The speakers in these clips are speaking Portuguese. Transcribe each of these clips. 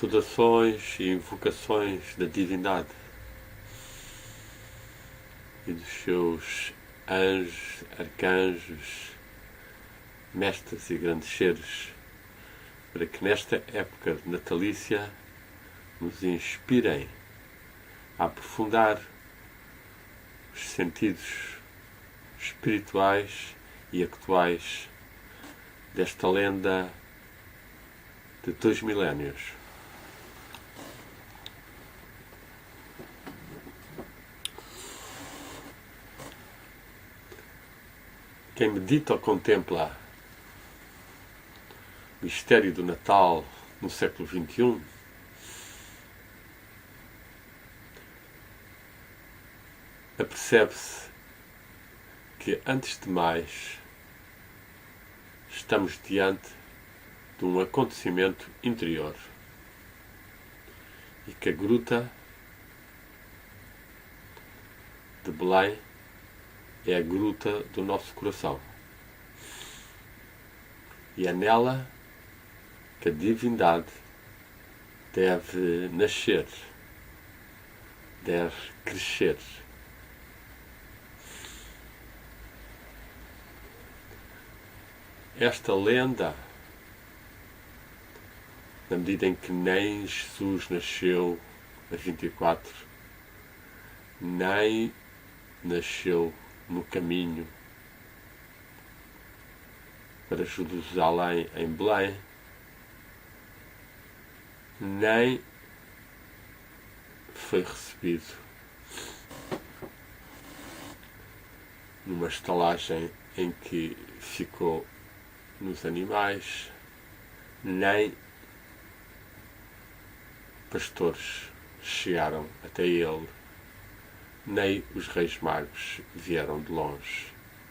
Saudações e invocações da divindade e dos seus anjos, arcanjos, mestres e grandes seres, para que nesta época natalícia nos inspirem a aprofundar os sentidos espirituais e actuais desta lenda de 2 milénios. Quem medita ou contempla o mistério do Natal no século XXI apercebe-se que, antes de mais, estamos diante de um acontecimento interior e que a gruta de Belém é a gruta do nosso coração. E é nela que a divindade deve nascer, deve crescer. Esta lenda, na medida em que nem Jesus nasceu a 24, nem nasceu no caminho para Jerusalém em Belém, nem foi recebido numa estalagem em que ficou nos animais, nem pastores chegaram até ele, nem os reis magos vieram de longe.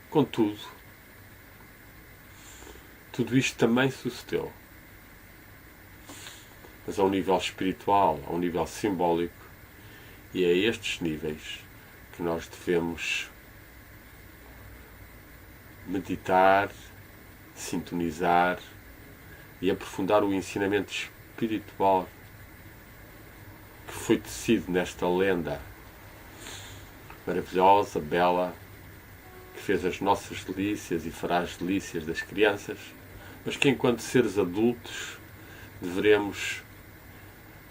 Contudo, tudo isto também sucedeu. Mas a um nível espiritual, a um nível simbólico, e é a estes níveis que nós devemos meditar, sintonizar e aprofundar o ensinamento espiritual que foi tecido nesta lenda maravilhosa, bela, que fez as nossas delícias e fará as delícias das crianças, mas que enquanto seres adultos devemos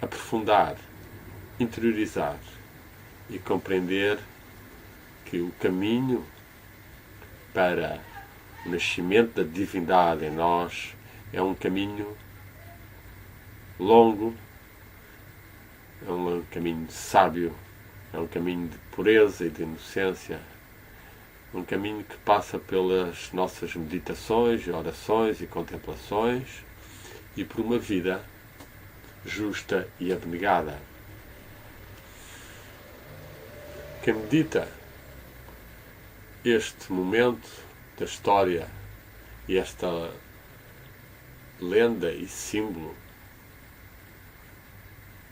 aprofundar, interiorizar e compreender que o caminho para o nascimento da divindade em nós é um caminho longo, é um caminho sábio, é um caminho de pureza e de inocência, um caminho que passa pelas nossas meditações, orações e contemplações e por uma vida justa e abnegada. Quem medita este momento da história e esta lenda e símbolo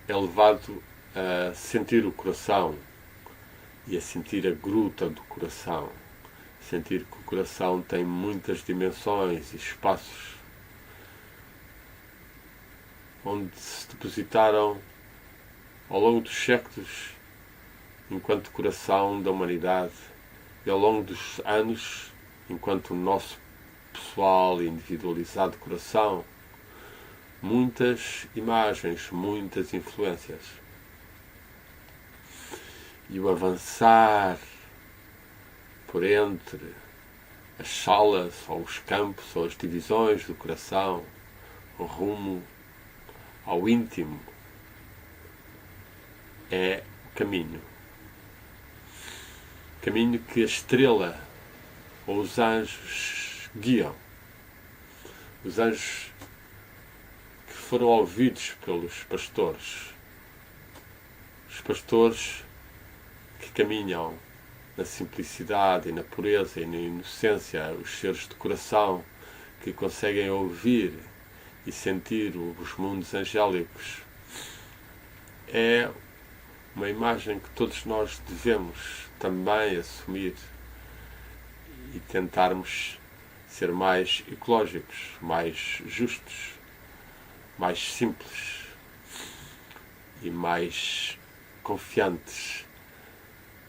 é levado a sentir o coração e a sentir a gruta do coração, sentir que o coração tem muitas dimensões e espaços onde se depositaram ao longo dos séculos enquanto coração da humanidade e ao longo dos anos enquanto o nosso pessoal e individualizado de coração, muitas imagens, muitas influências. E o avançar por entre as salas, ou os campos, ou as divisões do coração, o rumo ao íntimo, é o caminho. Caminho que a estrela ou os anjos guiam. Os anjos que foram ouvidos pelos pastores. Os pastores que caminham na simplicidade e na pureza e na inocência, os seres de coração que conseguem ouvir e sentir os mundos angélicos. É uma imagem que todos nós devemos também assumir e tentarmos ser mais ecológicos, mais justos, mais simples e mais confiantes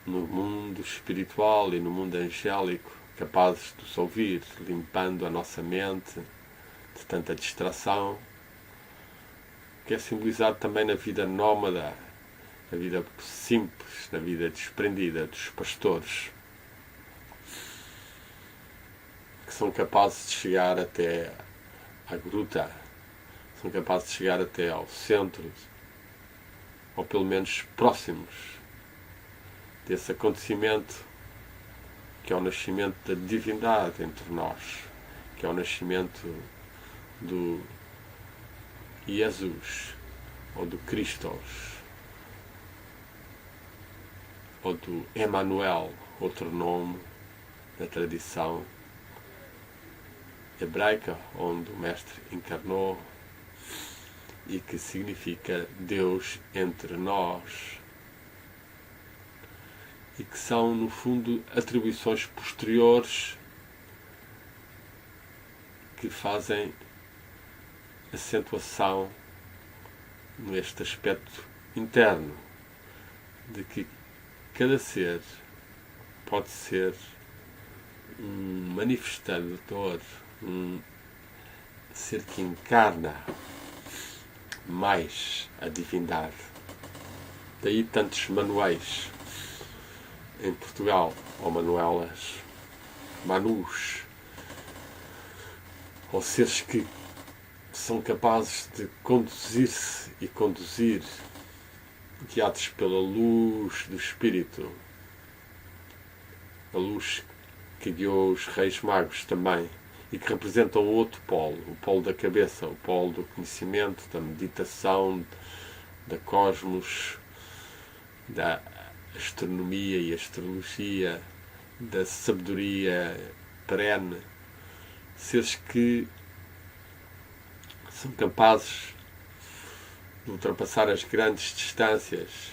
no mundo espiritual e no mundo angélico, capazes de os ouvir, limpando a nossa mente de tanta distração, que é simbolizado também na vida nómada, na vida simples, na vida desprendida dos pastores, que são capazes de chegar até à gruta, são capazes de chegar até ao centro, ou pelo menos próximos desse acontecimento que é o nascimento da divindade entre nós, que é o nascimento do Jesus, ou do Christos, ou do Emmanuel, outro nome da tradição hebraica, onde o Mestre encarnou e que significa Deus entre nós, e que são, no fundo, atribuições posteriores que fazem acentuação neste aspecto interno de que cada ser pode ser um manifestador, um ser que encarna mais a divindade. Daí tantos manuais em Portugal, ou manuelas, manus, ou seres que são capazes de conduzir-se e conduzir, guiados pela luz do Espírito, a luz que guiou os Reis Magos também, e que representam outro polo, o polo da cabeça, o polo do conhecimento, da meditação, da cosmos, da astronomia e astrologia, da sabedoria perene, seres que são capazes de ultrapassar as grandes distâncias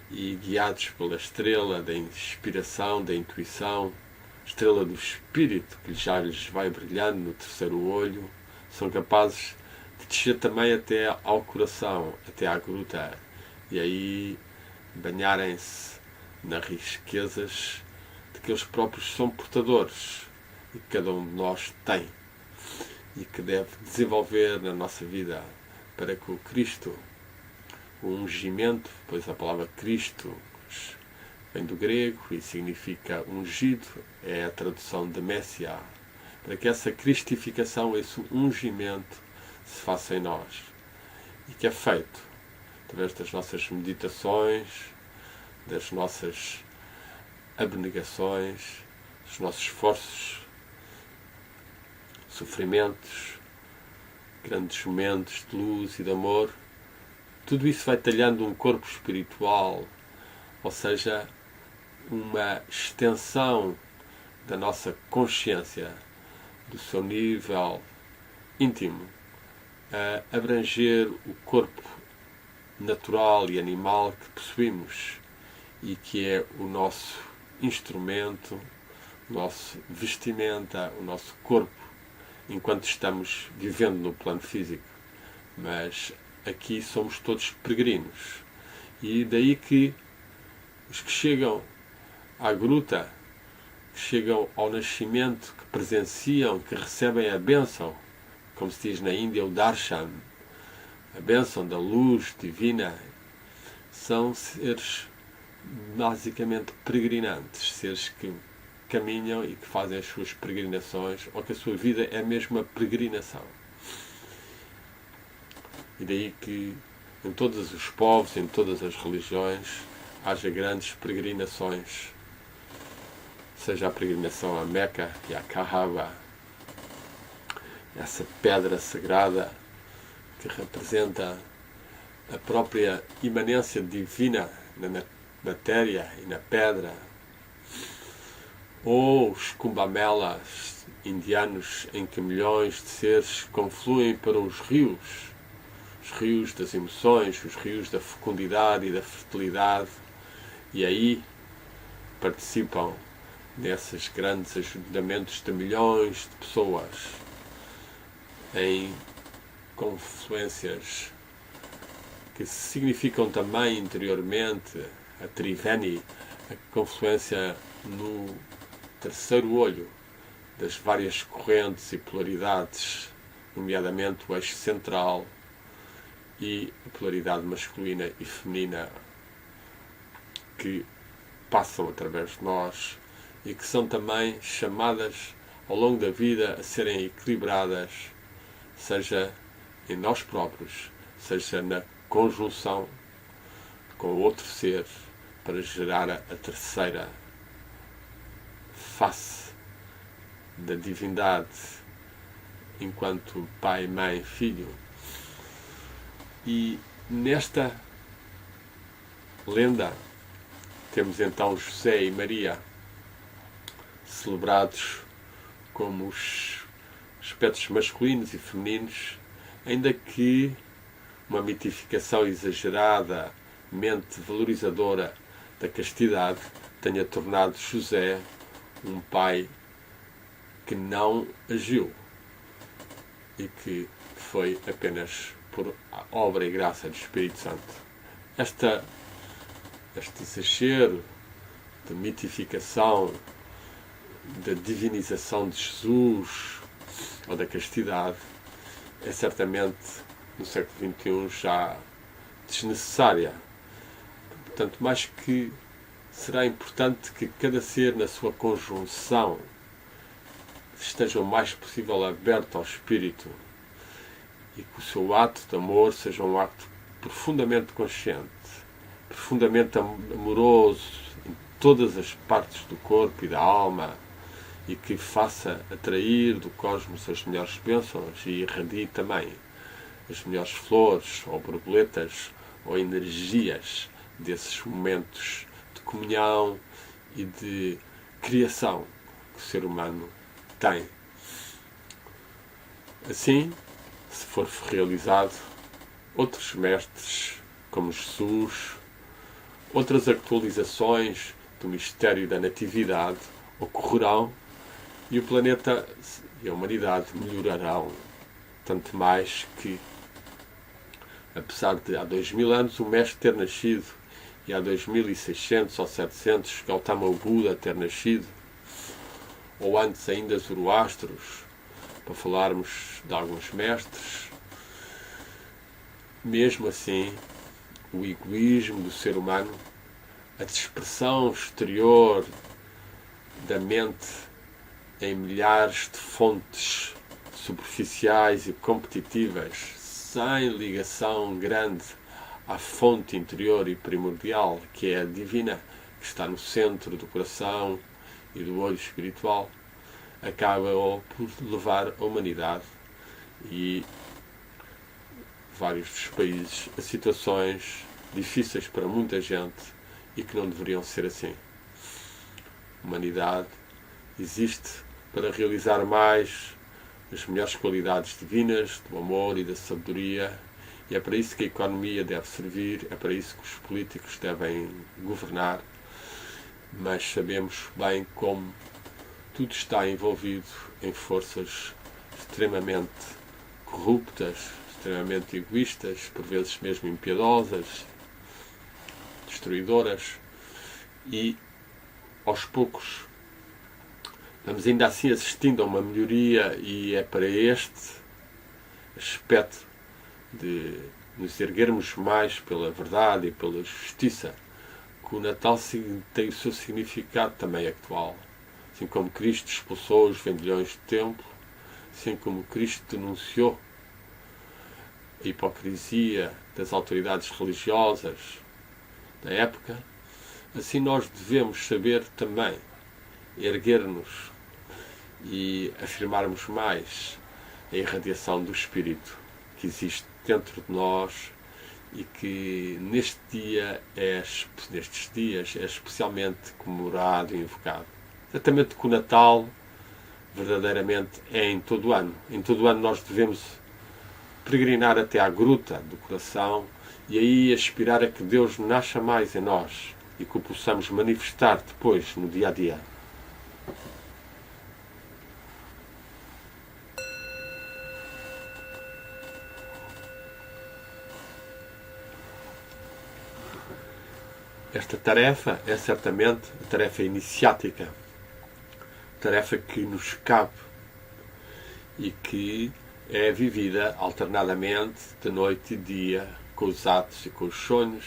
e, guiados pela estrela da inspiração, da intuição, estrela do espírito que já lhes vai brilhando no terceiro olho, são capazes de descer também até ao coração, até à gruta, e aí banharem-se nas riquezas de que eles próprios são portadores e que cada um de nós tem e que deve desenvolver na nossa vida para que o Cristo, o ungimento, pois a palavra Cristo vem do grego e significa ungido, é a tradução de Messia, para que essa cristificação, esse ungimento se faça em nós e que é feito através das nossas meditações, das nossas abnegações, dos nossos esforços, sofrimentos, grandes momentos de luz e de amor. Tudo isso vai talhando um corpo espiritual, ou seja, uma extensão da nossa consciência, do seu nível íntimo, a abranger o corpo natural e animal que possuímos e que é o nosso instrumento, o nosso vestimenta, o nosso corpo, enquanto estamos vivendo no plano físico. Mas aqui somos todos peregrinos. E daí que os que chegam à gruta que chegam ao nascimento, que presenciam, que recebem a bênção, como se diz na Índia, o darshan, a bênção da luz divina, são seres basicamente peregrinantes, seres que caminham e que fazem as suas peregrinações, ou que a sua vida é mesmo uma peregrinação. E daí que em todos os povos, em todas as religiões, haja grandes peregrinações, seja a peregrinação a Meca e a Kaaba, essa pedra sagrada que representa a própria imanência divina na matéria e na pedra, ou os Kumbhamelas indianos em que milhões de seres confluem para os rios das emoções, os rios da fecundidade e da fertilidade, e aí participam nesses grandes ajuntamentos de milhões de pessoas em confluências que significam também interiormente a Triveni, a confluência no terceiro olho das várias correntes e polaridades, nomeadamente o eixo central e a polaridade masculina e feminina que passam através de nós e que são também chamadas ao longo da vida a serem equilibradas, seja em nós próprios, seja na conjunção com outro ser, para gerar a terceira face da divindade enquanto pai, mãe, filho. E nesta lenda temos então José e Maria celebrados como os aspectos masculinos e femininos, ainda que uma mitificação exagerada, mente valorizadora da castidade tenha tornado José um pai que não agiu e que foi apenas por obra e graça do Espírito Santo. Este exagero de mitificação, da divinização de Jesus ou da castidade é certamente no século XXI já desnecessária. Portanto, mais que será importante que cada ser na sua conjunção esteja o mais possível aberto ao Espírito e que o seu ato de amor seja um ato profundamente consciente, profundamente amoroso em todas as partes do corpo e da alma, e que faça atrair do cosmos as melhores bênçãos e irradie também as melhores flores ou borboletas ou energias desses momentos de comunhão e de criação que o ser humano tem. Assim, se for realizado, outros mestres, como Jesus, outras atualizações do mistério da natividade ocorrerão e o planeta e a humanidade melhorarão. Tanto mais que, apesar de há 2000 anos o Mestre ter nascido e há 2600 ou 700 Gautama Buda ter nascido, ou antes ainda Zoroastros, para falarmos de alguns mestres, mesmo assim, o egoísmo do ser humano, a dispersão exterior da mente em milhares de fontes superficiais e competitivas, sem ligação grande à fonte interior e primordial, que é a divina, que está no centro do coração e do olho espiritual, acaba por levar a humanidade e vários dos países a situações difíceis para muita gente e que não deveriam ser assim. A humanidade existe para realizar mais as melhores qualidades divinas, do amor e da sabedoria, e é para isso que a economia deve servir, é para isso que os políticos devem governar, mas sabemos bem como tudo está envolvido em forças extremamente corruptas, extremamente egoístas, por vezes mesmo impiedosas, destruidoras, e aos poucos vamos ainda assim assistindo a uma melhoria, e é para este aspecto de nos erguermos mais pela verdade e pela justiça que o Natal tem o seu significado também atual. Assim como Cristo expulsou os vendilhões do templo, assim como Cristo denunciou a hipocrisia das autoridades religiosas da época, assim nós devemos saber também erguer-nos e afirmarmos mais a irradiação do Espírito que existe dentro de nós e que nestes dias é especialmente comemorado e invocado. Exatamente que o Natal verdadeiramente é em todo o ano. Em todo o ano nós devemos peregrinar até à gruta do coração e aí aspirar a que Deus nasça mais em nós e que o possamos manifestar depois no dia a dia. Esta tarefa é certamente a tarefa iniciática, tarefa que nos cabe e que é vivida alternadamente de noite e dia, com os atos e com os sonhos,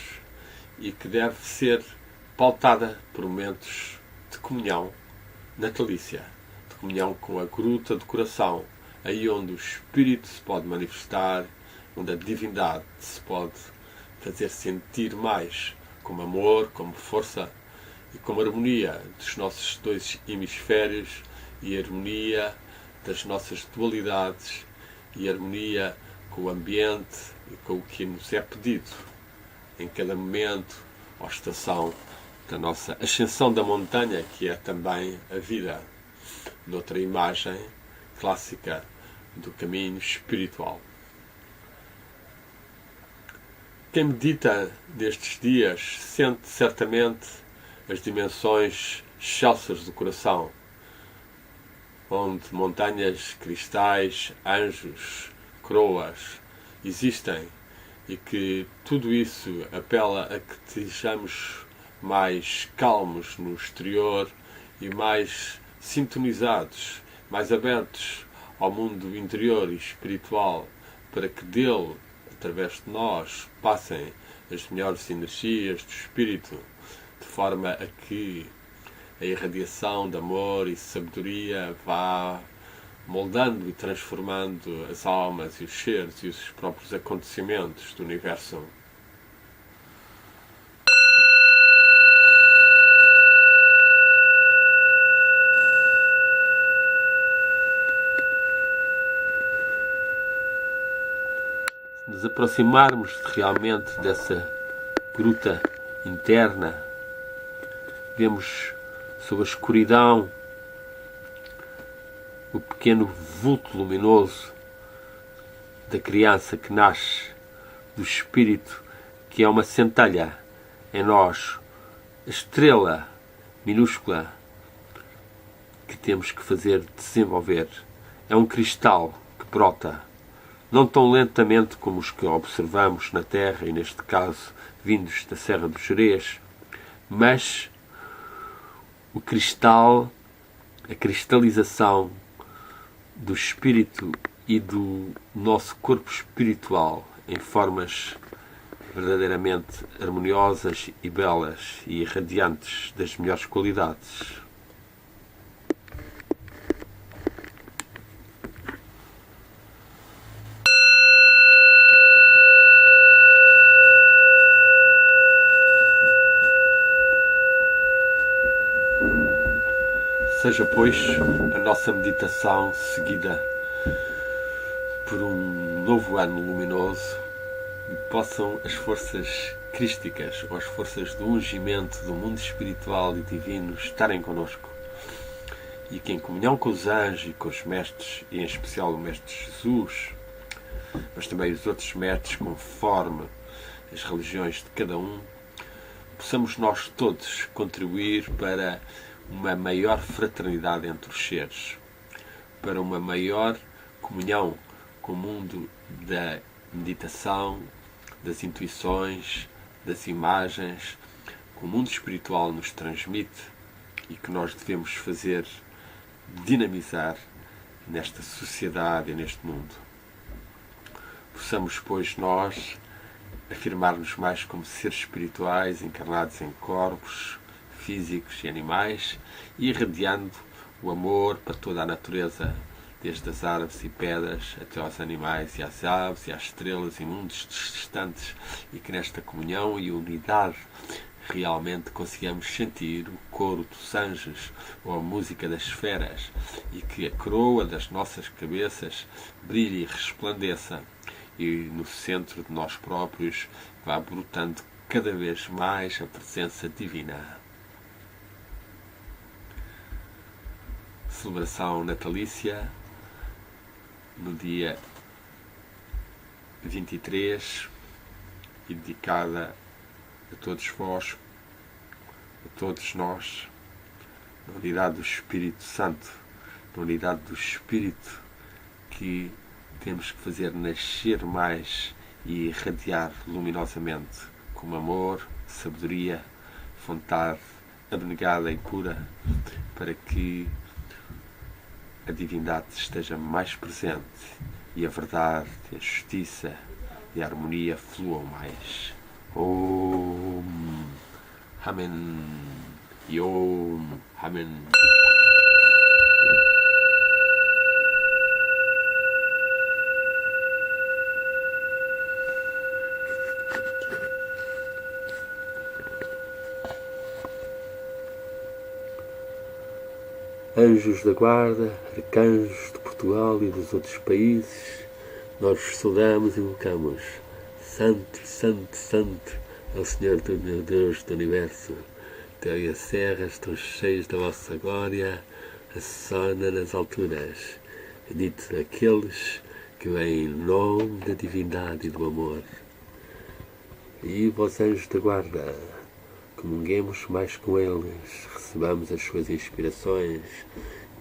e que deve ser pautada por momentos de comunhão natalícia, de comunhão com a gruta do coração, aí onde o Espírito se pode manifestar, onde a divindade se pode fazer sentir mais, como amor, como força e como harmonia dos nossos dois hemisférios e harmonia das nossas dualidades e harmonia com o ambiente e com o que nos é pedido em cada momento ou estação da nossa ascensão da montanha, que é também a vida, noutra imagem clássica do caminho espiritual. Quem medita nestes dias sente certamente as dimensões excelsas do coração, onde montanhas, cristais, anjos, coroas existem e que tudo isso apela a que estejamos mais calmos no exterior e mais sintonizados, mais abertos ao mundo interior e espiritual, para que dele, através de nós, passem as melhores energias do Espírito, de forma a que a irradiação de amor e sabedoria vá moldando e transformando as almas e os seres e os próprios acontecimentos do universo. Se nos aproximarmos realmente dessa gruta interna, vemos sob a escuridão o pequeno vulto luminoso da criança que nasce do Espírito, que é uma centelha em nós, a estrela minúscula que temos que fazer desenvolver. É um cristal que brota, não tão lentamente como os que observamos na Terra, e neste caso vindos da Serra do Gerês, mas o cristal, a cristalização do espírito e do nosso corpo espiritual em formas verdadeiramente harmoniosas e belas e irradiantes das melhores qualidades. Seja, pois, a nossa meditação seguida por um novo ano luminoso e possam as forças crísticas ou as forças do ungimento do mundo espiritual e divino estarem connosco e que, em comunhão com os anjos e com os mestres, e em especial o Mestre Jesus, mas também os outros mestres conforme as religiões de cada um, possamos nós todos contribuir para uma maior fraternidade entre os seres, para uma maior comunhão com o mundo da meditação, das intuições, das imagens, que o mundo espiritual nos transmite e que nós devemos fazer dinamizar nesta sociedade e neste mundo. Possamos, pois, nós afirmar-nos mais como seres espirituais encarnados em corpos físicos e animais e irradiando o amor para toda a natureza, desde as árvores e pedras até aos animais e às aves e às estrelas e mundos distantes, e que nesta comunhão e unidade realmente consigamos sentir o coro dos anjos ou a música das esferas, e que a coroa das nossas cabeças brilhe e resplandeça, e no centro de nós próprios vá brotando cada vez mais a presença divina. Celebração natalícia no dia 23 e dedicada a todos vós, a todos nós, na unidade do Espírito Santo, na unidade do Espírito que temos que fazer nascer mais e irradiar luminosamente com amor, sabedoria, vontade abnegada e pura, para que a divindade esteja mais presente e a verdade, a justiça e a harmonia fluam mais. Om Amen e Om Amen. Anjos da guarda, arcanjos de Portugal e dos outros países, nós vos saudamos e invocamos. Santo, Santo, Santo é o Senhor teu meu Deus do Universo. O céu e a serra estão cheios da vossa glória, a sona nas alturas. Benditos aqueles que vêm em nome da divindade e do amor. E vós, anjos da guarda, comunguemos mais com eles, recebamos as suas inspirações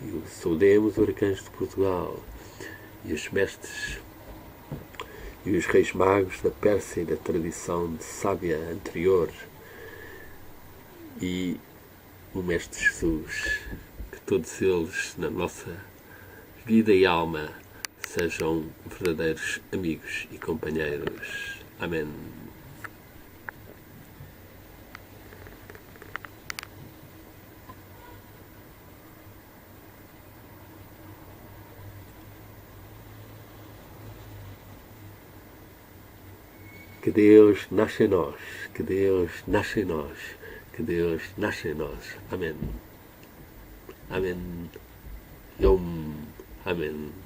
e saudemos o arcanjo de Portugal e os mestres e os reis magos da Pérsia e da tradição de sábia anterior e o Mestre Jesus, que todos eles na nossa vida e alma sejam verdadeiros amigos e companheiros. Amém. Que Deus nasce em nós, que Deus nasce em nós, que Deus nasce em nós. Amém. Amém. Yom. Amém.